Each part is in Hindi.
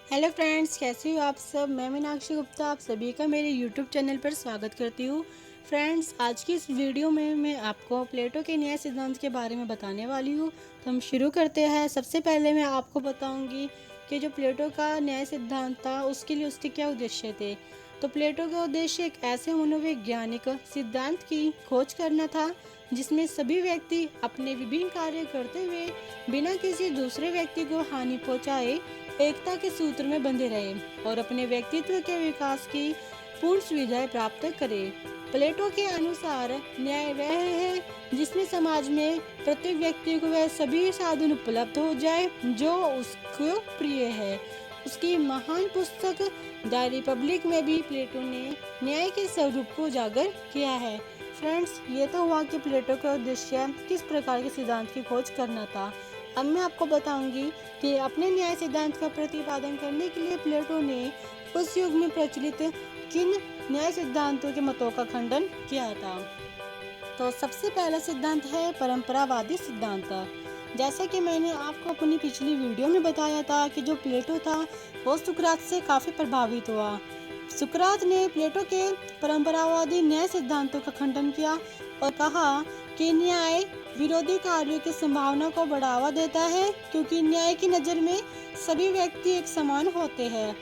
हेलो फ्रेंड्स, कैसे हो आप सब। मैं मीनाक्षी गुप्ता आप सभी का मेरे यूट्यूब चैनल पर स्वागत करती हूँ। फ्रेंड्स, आज की इस वीडियो में मैं आपको प्लेटो के न्याय सिद्धांत के बारे में बताने वाली हूँ। तो हम शुरू करते हैं। सबसे पहले मैं आपको बताऊँगी कि जो प्लेटो का न्याय सिद्धांत था उसके लिए उसके क्या उद्देश्य थे। तो प्लेटो का उद्देश्य एक ऐसे मनोवैज्ञानिक सिद्धांत की खोज करना था जिसमें सभी व्यक्ति अपने विभिन्न कार्य करते हुए बिना किसी दूसरे व्यक्ति को हानि पहुंचाए एकता के सूत्र में बंधे रहे और अपने व्यक्तित्व के विकास की पूर्ण सुविधाएं प्राप्त करें। प्लेटो के अनुसार न्याय वह है जिसमें समाज में प्रत्येक व्यक्ति को वह सभी साधन उपलब्ध हो जाए जो उसको प्रिय है। उसकी महान पुस्तक द रिपब्लिक में भी प्लेटो ने न्याय के स्वरूप को उजागर किया है। फ्रेंड्स, ये तो हुआ कि प्लेटो का उद्देश्य किस प्रकार के सिद्धांत की खोज करना था। अब मैं आपको बताऊंगी कि अपने न्याय सिद्धांत का प्रतिपादन करने के लिए प्लेटो ने उस युग में प्रचलित किन न्याय सिद्धांतों के मतों का खंडन किया था। तो सबसे पहला सिद्धांत है परंपरावादी सिद्धांत। जैसा कि मैंने आपको अपनी पिछली वीडियो में बताया था कि जो प्लेटो था वो सुकरात से काफ़ी प्रभावित हुआ। सुकरात ने प्लेटो के परंपरावादी न्याय सिद्धांतों का खंडन किया और कहा कि न्याय विरोधी कार्यों की संभावना को बढ़ावा देता है क्योंकि न्याय की नज़र में सभी व्यक्ति एक समान होते हैं।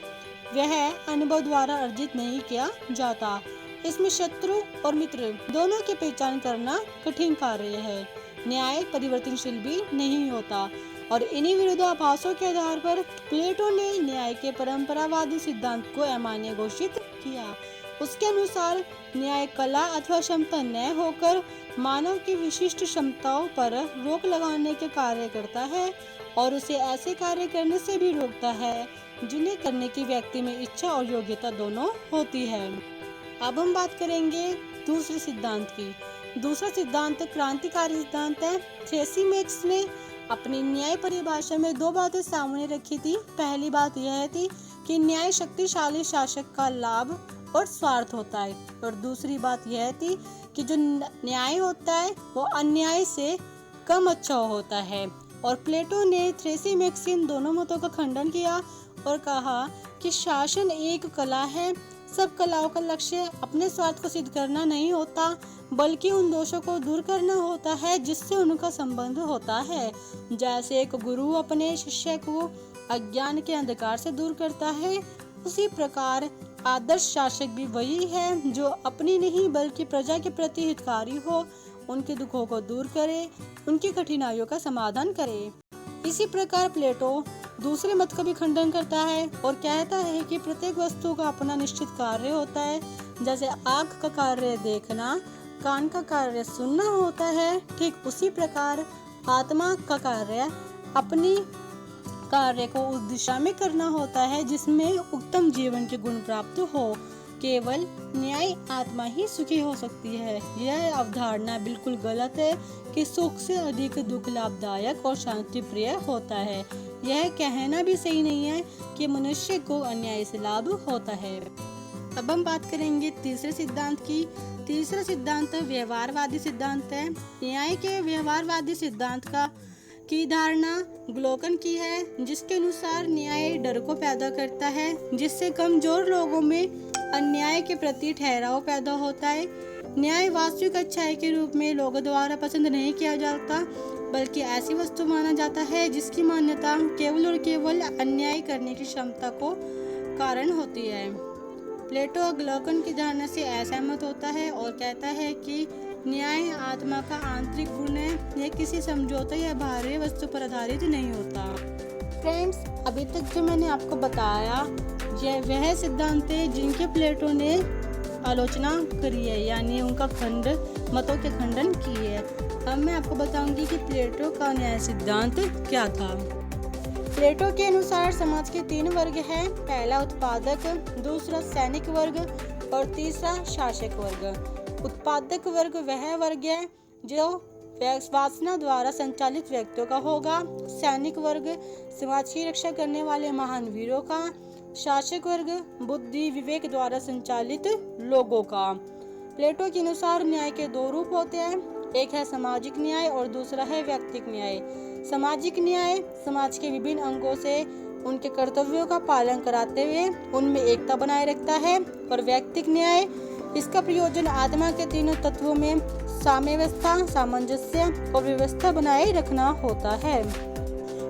वह अनुभव द्वारा अर्जित नहीं किया जाता। इसमें शत्रु और मित्र दोनों की पहचान करना कठिन कार्य है। न्याय परिवर्तनशील भी नहीं होता और इन्हीं विरोधाभासों के आधार पर प्लेटो ने न्याय के परंपरावादी सिद्धांत को अमान्य घोषित किया। उसके अनुसार न्याय कला अथवा क्षमता न होकर मानव की विशिष्ट क्षमताओं पर रोक लगाने के कार्य करता है और उसे ऐसे कार्य करने से भी रोकता है जिन्हें करने की व्यक्ति में इच्छा और योग्यता दोनों होती है। अब हम बात करेंगे दूसरे सिद्धांत की। दूसरा सिद्धांत क्रांतिकारी सिद्धांत है। ट्रेसी मैक्स ने अपनी न्याय परिभाषा में दो बातें सामने रखी थी। पहली बात यह थी कि न्याय शक्तिशाली शासक का लाभ और स्वार्थ होता है और दूसरी बात यह थी कि जो न्याय होता है वो अन्याय से कम अच्छा होता है। और प्लेटो ने थ्रेसी मैक्स इन दोनों मतों का खंडन किया और कहा कि शासन एक कला है। सब कलाओं का लक्ष्य अपने स्वार्थ को सिद्ध करना नहीं होता बल्कि उन दोषों को दूर करना होता है जिससे उनका संबंध होता है। जैसे एक गुरु अपने शिष्य को अज्ञान के अंधकार से दूर करता है, उसी प्रकार आदर्श शासक भी वही है जो अपनी नहीं बल्कि प्रजा के प्रति हितकारी हो, उनके दुखों को दूर करे, उनकी कठिनाइयों का समाधान करे। इसी प्रकार प्लेटो दूसरे मत का भी खंडन करता है और कहता है कि प्रत्येक वस्तु का अपना निश्चित कार्य होता है। जैसे आँख का कार्य देखना, कान का कार्य सुनना होता है, ठीक उसी प्रकार आत्मा का कार्य अपनी कार्य को उस दिशा में करना होता है जिसमें उत्तम जीवन के गुण प्राप्त हो। केवल न्याय आत्मा ही सुखी हो सकती है। यह अवधारणा बिल्कुल गलत है कि सुख से अधिक दुख लाभदायक और शांति प्रिय होता है। यह कहना भी सही नहीं है कि मनुष्य को अन्याय से लाभ होता है। अब हम बात करेंगे तीसरे सिद्धांत की। तीसरा सिद्धांत व्यवहारवादी सिद्धांत है। न्याय के व्यवहारवादी सिद्धांत की धारणा ग्लोकन की है, जिसके अनुसार न्याय डर को पैदा करता है जिससे कमजोर लोगों में अन्याय के प्रति ठहराव पैदा होता है। न्याय वास्तविक अच्छाई के रूप में लोगों द्वारा पसंद नहीं किया जाता बल्कि ऐसी वस्तु माना जाता है जिसकी मान्यता केवल और केवल अन्याय करने की क्षमता को कारण होती है। प्लेटो ग्लोकन की धारणा से असहमत होता है और कहता है कि न्याय आत्मा का आंतरिक गुण है, यह किसी समझौते या बाहरी वस्तु पर आधारित नहीं होता। फ्रेंड्स, अभी तक जो मैंने आपको बताया यह वह सिद्धांत है जिनके प्लेटो ने आलोचना करी है, यानी उनका मतों के खंडन किए है। अब मैं आपको बताऊंगी कि प्लेटो का न्याय सिद्धांत क्या था। प्लेटो के अनुसार समाज के 3 वर्ग हैं। पहला उत्पादक, दूसरा सैनिक वर्ग और तीसरा शासक वर्ग। उत्पादक वर्ग वह वर्ग है जो वासना द्वारा संचालित व्यक्तियों का होगा। सैनिक वर्ग समाज की रक्षा करने वाले महान वीरों का। शासक वर्ग बुद्धि विवेक द्वारा संचालित लोगों का। प्लेटो के अनुसार न्याय के 2 रूप होते हैं, एक है सामाजिक न्याय और दूसरा है व्यक्तिक न्याय। सामाजिक न्याय समाज के विभिन्न अंगों से उनके कर्तव्यों का पालन कराते हुए उनमें एकता बनाए रखता है। और व्यक्तिक न्याय, इसका प्रयोजन आत्मा के तीनों तत्वों में साम्यावस्था, सामंजस्य और व्यवस्था बनाए रखना होता है।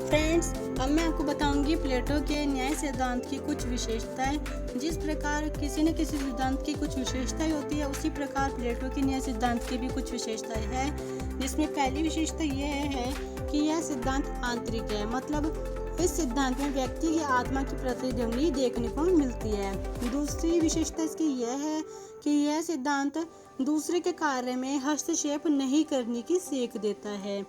फ्रेंड्स, अब मैं आपको बताऊंगी प्लेटो के न्याय सिद्धांत की कुछ विशेषताएं। जिस प्रकार किसी न किसी सिद्धांत की कुछ विशेषताएं होती है, उसी प्रकार प्लेटो के न्याय सिद्धांत की भी कुछ विशेषताएं हैं। जिसमें पहली विशेषता यह है कि यह सिद्धांत आंतरिक है, मतलब इस सिद्धांत में व्यक्ति की आत्मा की प्रतिध्वनि देखने को मिलती है। दूसरी विशेषता इसकी यह है कि यह सिद्धांत दूसरे के कार्य में हस्तक्षेप नहीं करने की सीख देता है।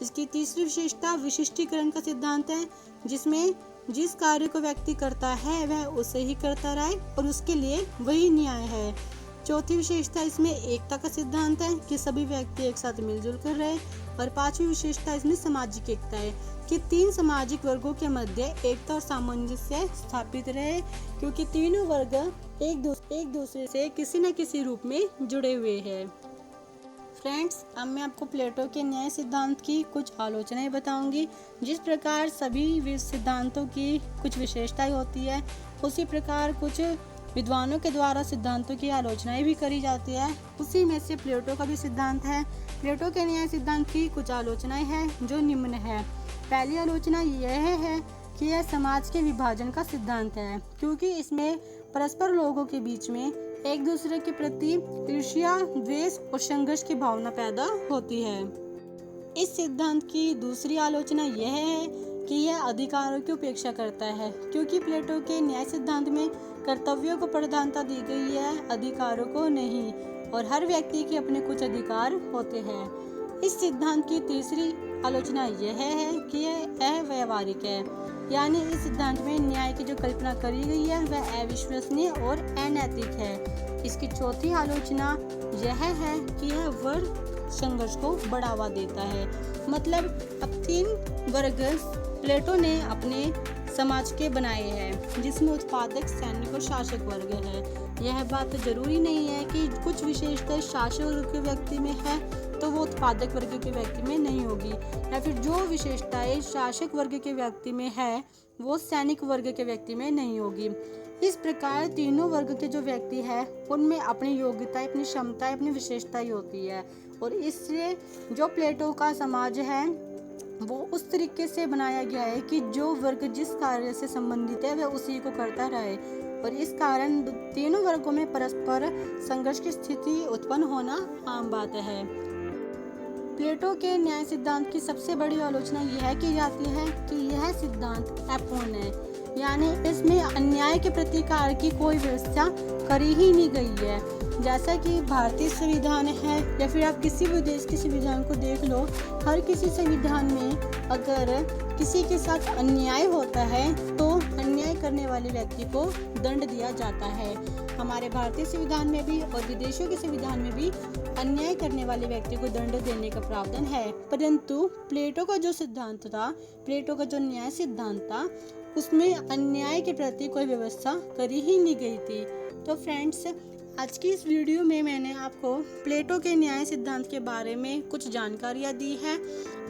इसकी तीसरी विशेषता विशिष्टीकरण का सिद्धांत है, जिसमें जिस कार्य को व्यक्ति करता है वह उसे ही करता रहे और उसके लिए वही न्याय है। चौथी विशेषता इसमें एकता का सिद्धांत है कि सभी व्यक्ति एक साथ मिलजुल कर रहे। और पांचवी विशेषता इसमें सामाजिक एकता है कि तीन सामाजिक वर्गों के मध्य एकता और सामंजस्य स्थापित रहे, क्योंकि तीनों वर्ग एक दूसरे से किसी न किसी रूप में जुड़े हुए हैं। फ्रेंड्स, अब मैं आपको प्लेटो के न्याय सिद्धांत की कुछ आलोचनाएं बताऊंगी। जिस प्रकार सभी सिद्धांतों की कुछ विशेषताएं होती है, उसी प्रकार कुछ विद्वानों के द्वारा सिद्धांतों की आलोचनाएं भी करी जाती है। उसी में से प्लेटो का भी सिद्धांत है। प्लेटो के न्याय सिद्धांत की कुछ आलोचनाएं हैं जो निम्न है। पहली आलोचना यह है कि यह समाज के विभाजन का सिद्धांत है, क्योंकि इसमें परस्पर लोगों के बीच में एक दूसरे के प्रति ईर्ष्या, द्वेष और संघर्ष की भावना पैदा होती है। इस सिद्धांत की दूसरी आलोचना यह है कि यह अधिकारों की उपेक्षा करता है, क्योंकि प्लेटो के न्याय सिद्धांत में कर्तव्यों को प्रधानता दी गई है, अधिकारों को नहीं, और हर व्यक्ति के अपने कुछ अधिकार होते हैं। इस सिद्धांत की तीसरी आलोचना यह है कि यह अव्यावहारिक है, यानी इस सिद्धांत में न्याय की जो कल्पना करी गई है वह अविश्वसनीय और अनैतिक है। इसकी चौथी आलोचना यह है कि यह वर्ग संघर्ष को बढ़ावा देता है, मतलब अब तीन वर्ग प्लेटो ने अपने समाज के बनाए हैं, जिसमें उत्पादक, सैनिक और शासक वर्ग है। यह बात जरूरी नहीं है कि कुछ विशेषता शासक वर्ग के व्यक्ति में है तो वो उत्पादक वर्ग के व्यक्ति में नहीं होगी, या फिर जो विशेषताएं शासक वर्ग के व्यक्ति में है वो सैनिक वर्ग के व्यक्ति में नहीं होगी। इस प्रकार तीनों वर्ग के जो व्यक्ति है उनमें अपनी योग्यताएं, अपनी क्षमताएं, अपनी विशेषताएं होती है, और इससे जो प्लेटो का समाज है वो उस तरीके से बनाया गया है कि जो वर्ग जिस कार्य से संबंधित है वह उसी को करता रहे, और इस कारण तीनों वर्गों में परस्पर संघर्ष की स्थिति उत्पन्न होना आम बात है। प्लेटो के न्याय सिद्धांत की सबसे बड़ी आलोचना यह की जाती है कि यह सिद्धांत अपूर्ण है, यानी इसमें अन्याय के प्रतिकार की कोई व्यवस्था करी ही नहीं गई है। जैसा कि भारतीय संविधान है या फिर आप किसी भी देश के संविधान को देख लो, हर किसी संविधान में अगर किसी के साथ अन्याय होता है तो अन्याय करने वाले व्यक्ति को दंड दिया जाता है। हमारे भारतीय संविधान में भी और विदेशों के संविधान में भी अन्याय करने वाले व्यक्ति को दंड देने का प्रावधान है, परंतु प्लेटो का जो सिद्धांत था, प्लेटो का जो न्याय सिद्धांत था, उसमें अन्याय के प्रति कोई व्यवस्था करी ही नहीं गई थी। तो फ्रेंड्स, आज की इस वीडियो में मैंने आपको प्लेटो के न्याय सिद्धांत के बारे में कुछ जानकारियाँ दी है।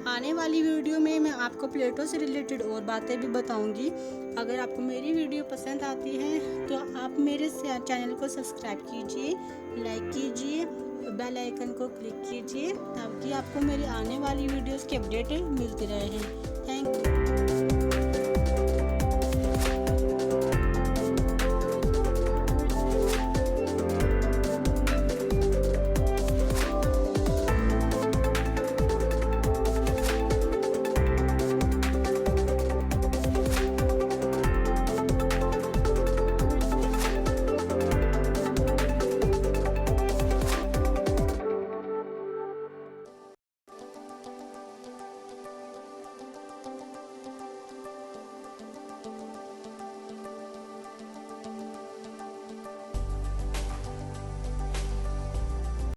आने वाली वीडियो में मैं आपको प्लेटो से रिलेटेड और बातें भी बताऊंगी। अगर आपको मेरी वीडियो पसंद आती है तो आप मेरे चैनल को सब्सक्राइब कीजिए, लाइक कीजिए, बेल आइकन को क्लिक कीजिए, ताकि आपको मेरी आने वाली वीडियोस की अपडेट मिलती रहे। Thank you.